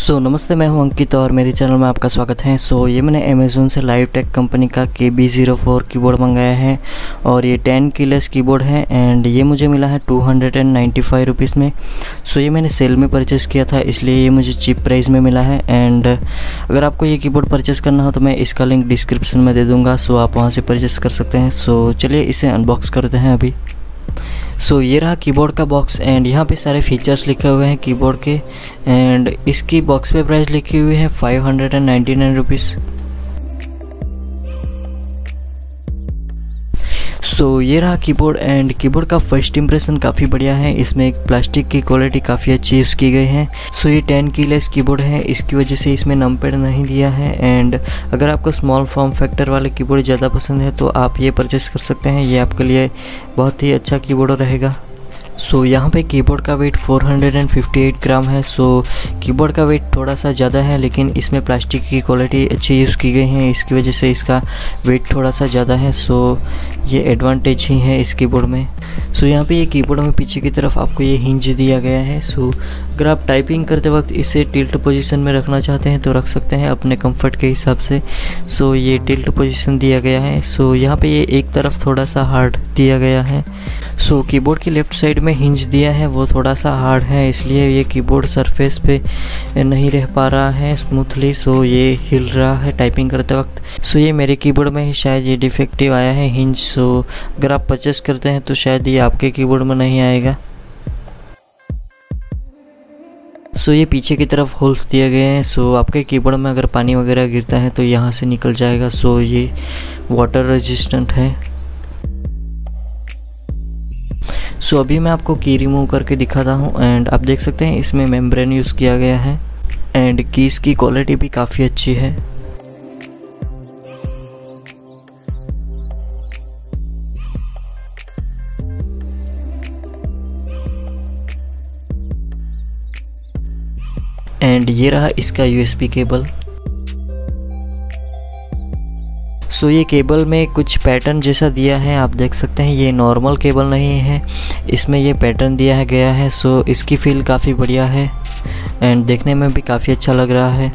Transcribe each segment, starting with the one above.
नमस्ते, मैं हूं अंकित और मेरे चैनल में आपका स्वागत है। ये मैंने अमेज़न से लाइव टेक कंपनी का KB04 कीबोर्ड मंगाया है और ये 10 कीलेस कीबोर्ड है एंड ये मुझे मिला है 295 रुपीज़ में। ये मैंने सेल में परचेज़ किया था, इसलिए ये मुझे चीप प्राइस में मिला है। एंड अगर आपको ये कीबोर्ड परचेज़ करना हो तो मैं इसका लिंक डिस्क्रिप्शन में दे दूँगा, आप वहाँ से परचेज़ कर सकते हैं। चलिए इसे अनबॉक्स करते हैं अभी। ये रहा कीबोर्ड का बॉक्स एंड यहाँ पे सारे फीचर्स लिखे हुए हैं कीबोर्ड के एंड इसकी बॉक्स पे प्राइस लिखी हुई है 599 रुपीज़। ये रहा कीबोर्ड एंड कीबोर्ड का फर्स्ट इंप्रेशन काफ़ी बढ़िया है। इसमें एक प्लास्टिक की क्वालिटी काफ़ी अच्छी यूज़ की गई है। ये 10 कीलेस कीबोर्ड है, इसकी वजह से इसमें नंबर नहीं दिया है। एंड अगर आपको स्मॉल फॉर्म फैक्टर वाले कीबोर्ड ज़्यादा पसंद है तो आप ये परचेस कर सकते हैं, ये आपके लिए बहुत ही अच्छा कीबोर्ड रहेगा। यहाँ पे कीबोर्ड का वेट 458 ग्राम है। कीबोर्ड का वेट थोड़ा सा ज़्यादा है, लेकिन इसमें प्लास्टिक की क्वालिटी अच्छी यूज़ की गई है, इसकी वजह से इसका वेट थोड़ा सा ज़्यादा है। ये एडवांटेज ही है इस कीबोर्ड में। यहाँ पे ये कीबोर्ड में पीछे की तरफ आपको ये हिंज दिया गया है। अगर आप टाइपिंग करते वक्त इसे टिल्ट पोजीशन में रखना चाहते हैं तो रख सकते हैं अपने कंफर्ट के हिसाब से। ये टिल्ट पोजीशन दिया गया है। यहाँ पे ये एक तरफ थोड़ा सा हार्ड दिया गया है। कीबोर्ड की लेफ़्ट साइड में हिंज दिया है, वो थोड़ा सा हार्ड है, इसलिए ये कीबोर्ड सरफेस पे नहीं रह पा रहा है स्मूथली। ये हिल रहा है टाइपिंग करते वक्त। ये मेरे कीबोर्ड में ही शायद ये डिफेक्टिव आया है हिंज। अगर आप परचेस करते हैं तो शायद ये आपके कीबोर्ड में नहीं आएगा। ये पीछे की तरफ होल्स दिए गए हैं। आपके कीबोर्ड में अगर पानी वगैरह गिरता है तो यहाँ से निकल जाएगा। ये वाटर रेजिस्टेंट है। अभी मैं आपको की रिमूव करके दिखाता हूँ एंड आप देख सकते हैं इसमें मेम्ब्रेन यूज़ किया गया है एंड कीज़ की क्वालिटी भी काफ़ी अच्छी है। एंड ये रहा इसका USB केबल। ये केबल में कुछ पैटर्न जैसा दिया है, आप देख सकते हैं ये नॉर्मल केबल नहीं है, इसमें ये पैटर्न दिया गया है। इसकी फील काफ़ी बढ़िया है एंड देखने में भी काफ़ी अच्छा लग रहा है।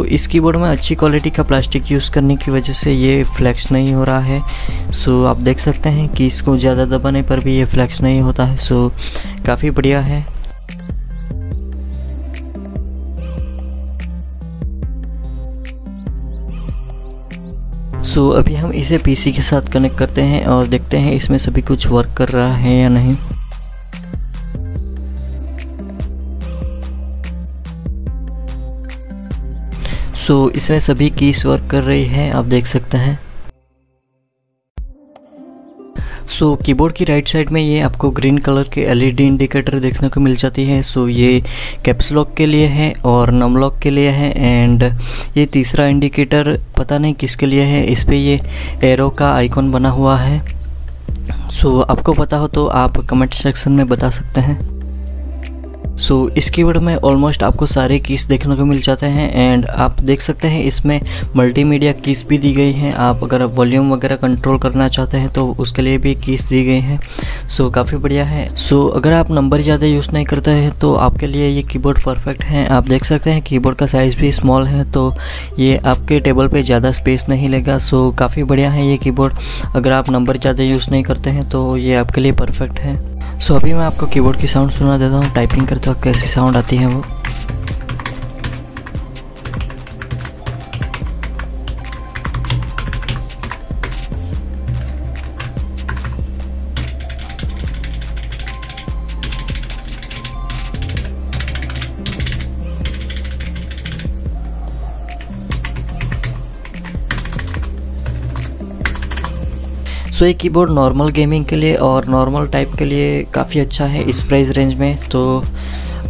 इस कीबोर्ड में अच्छी क्वालिटी का प्लास्टिक यूज़ करने की वजह से ये फ्लैक्स नहीं हो रहा है। आप देख सकते हैं कि इसको ज़्यादा दबाने पर भी ये फ्लैक्स नहीं होता है। काफ़ी बढ़िया है। अभी हम इसे PC के साथ कनेक्ट करते हैं और देखते हैं इसमें सभी कुछ वर्क कर रहा है या नहीं। इसमें सभी कीज वर्क कर रही है, आप देख सकते हैं। कीबोर्ड की राइट साइड में ये आपको ग्रीन कलर के LED इंडिकेटर देखने को मिल जाती है। ये कैप्स लॉक के लिए है और नम लॉक के लिए है एंड ये तीसरा इंडिकेटर पता नहीं किसके लिए है, इस पे ये एरो का आइकॉन बना हुआ है। आपको पता हो तो आप कमेंट सेक्शन में बता सकते हैं। इस कीबोर्ड में ऑलमोस्ट आपको सारे कीज़ देखने को मिल जाते हैं एंड आप देख सकते हैं इसमें मल्टीमीडिया कीज़ भी दी गई हैं। आप अगर वॉल्यूम वगैरह कंट्रोल करना चाहते हैं तो उसके लिए भी कीज़ दी गई हैं। काफ़ी बढ़िया है। अगर आप नंबर ज़्यादा यूज़ नहीं करते हैं तो आपके लिए ये कीबोर्ड परफेक्ट है। आप देख सकते हैं कीबोर्ड का साइज़ भी स्मॉल है, तो ये आपके टेबल पर ज़्यादा स्पेस नहीं लेगा। काफ़ी बढ़िया है ये कीबोर्ड। अगर आप नंबर ज़्यादा यूज़ नहीं करते हैं तो ये आपके लिए परफेक्ट है। अभी मैं आपको कीबोर्ड की साउंड सुना देता हूँ, टाइपिंग करते वक्त कैसी साउंड आती है वो। ये कीबोर्ड नॉर्मल गेमिंग के लिए और नॉर्मल टाइप के लिए काफ़ी अच्छा है इस प्राइस रेंज में।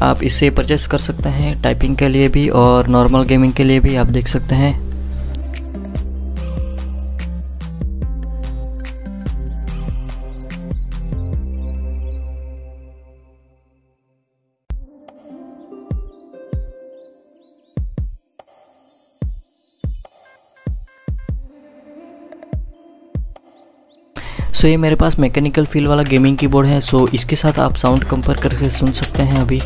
आप इसे परचेस कर सकते हैं टाइपिंग के लिए भी और नॉर्मल गेमिंग के लिए भी, आप देख सकते हैं। सो ये मेरे पास मैकेनिकल फील वाला गेमिंग कीबोर्ड है। सो इसके साथ आप साउंड कंपेयर करके सुन सकते हैं अभी।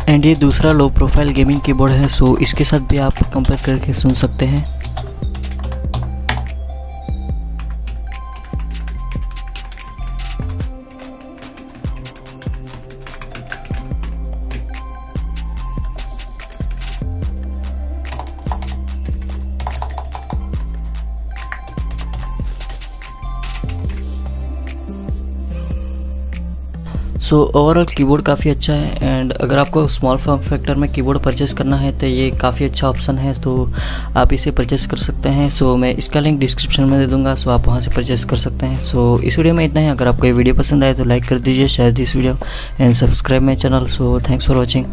एंड ये दूसरा लो प्रोफाइल गेमिंग कीबोर्ड है। सो इसके साथ भी आप कंपेयर करके सुन सकते हैं। सो ओवरऑल कीबोर्ड काफ़ी अच्छा है। एंड अगर आपको स्मॉल फॉर्म फैक्टर में कीबोर्ड परचेस करना है तो ये काफ़ी अच्छा ऑप्शन है, तो आप इसे परचेस कर सकते हैं। सो मैं इसका लिंक डिस्क्रिप्शन में दे दूंगा, सो आप वहां से परचेस कर सकते हैं। सो इस वीडियो में इतना ही। अगर आपको ये वीडियो पसंद आए तो लाइक कर दीजिए, share this video and subscribe my channel. So thanks for watching.